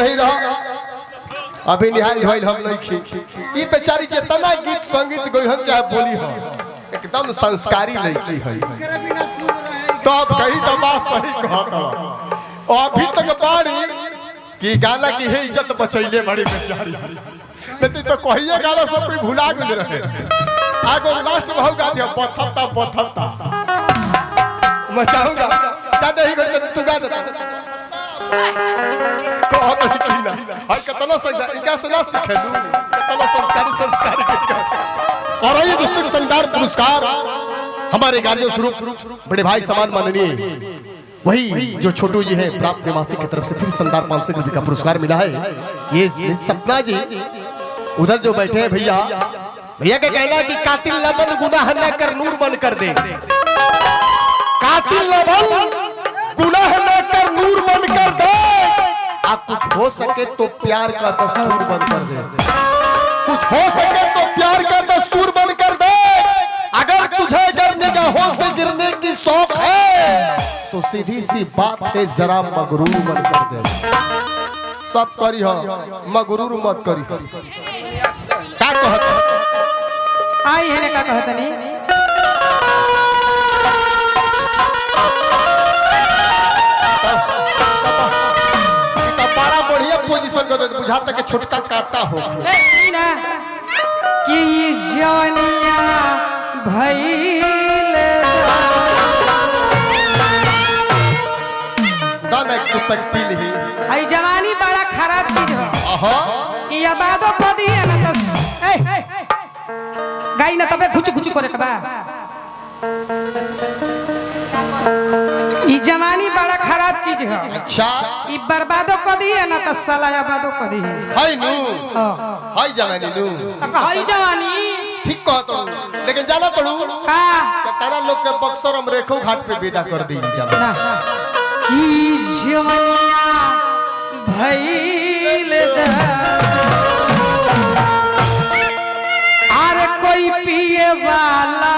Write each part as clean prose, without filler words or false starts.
नहीं रहा अभी निहाल होइल हम नहीं खी ई बेचारी के तना गीत संगीत गोहन चाहे बोली हो एकदम संस्कारी लड़की है तो अब कही तो बात सही कहता और अभी तक बारी कि गाना की है इज्जत बचैले बड़ी बेचारी नहीं तो कहिए गाना सब कोई भुला गए रहे आगो लास्ट भाव गा दिया पथता मचाऊंगा दादा ही तू गा दे बहुत किला हर कतना संस्कार इनका से ना सीखे दू कतना संस्कारी और ये दोस्तों संस्कार पुरस्कार हमारे गार्जियन स्वरूप बड़े भाई समान माननीय वही जो छोटू जी हैं प्राप्त निवासी की तरफ से फिर संस्कार 500 रुपये का पुरस्कार मिला है ये सपना जी उधर जो बैठे हैं भैया का कहना है कि कातिल लबन गुनाह न कर नूर बन कर दे कातिल लबन गुनाह न कर नूर बन कर दे आप कुछ हो सके तो प्यार का दस्तूर बन कर दे कुछ हो सके तो प्यार का दस्तूर बन कर दे अगर तुझे गिरने का होश से गिरने की शौक है तो सीधी सी बात है जरा मगरूर बन कर दे सब करी हो मगरूर मत करी क्या कहत आई है ने का कहत नहीं पोजीशन को बुझाता कि छोटका काटा हो ना कि जवनिया भइल दाना के तक पी ली आई जवानी बड़ा खराब चीज है आहा ये बादो पदी है ना तो गाई ना तबे घुच घुच करे बा ई जवानी बड़ा खराब चीज है अच्छा ई बर्बादो कर दी है ना तो साला आबादो कर दी है हाय नु हाय जवानी नु हाय जवानी ठीक कहतो लेकिन जाना तड़ू का तारा लोग के बक्सर हम रेखो घाट पे विदा कर दी जाना की जवानिया भइल अरे कोई पिए वाला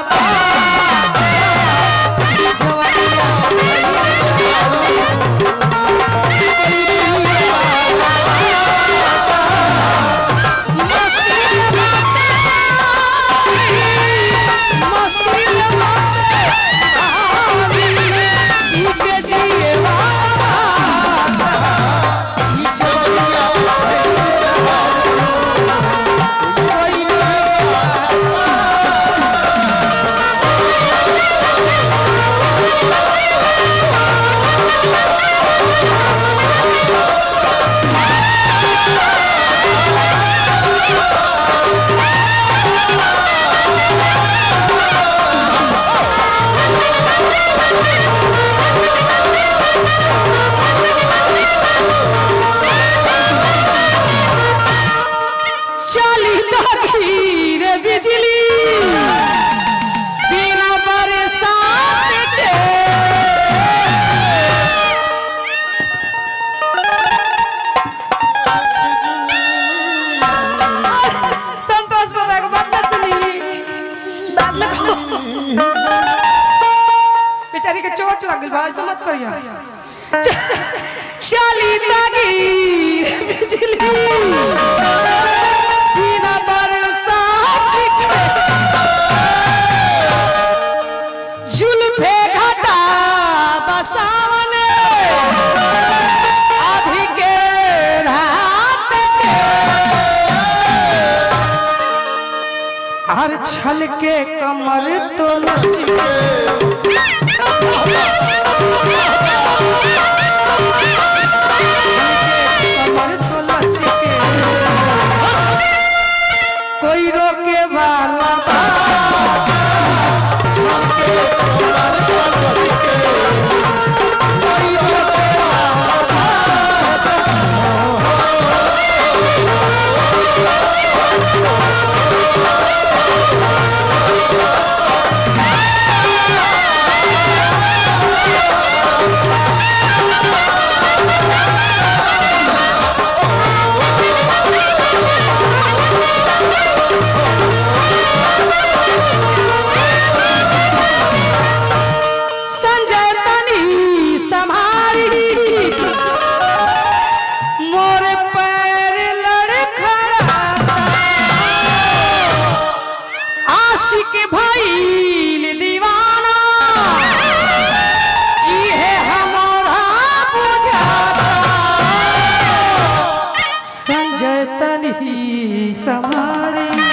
बेचारी के चोट लग गई भाई समझ करिया चली तागी बिजली बिना बरसात के जुल्फे घटा बसावने अभी के रात के हर छल के कमर तो कोई रोके वाला ही समारे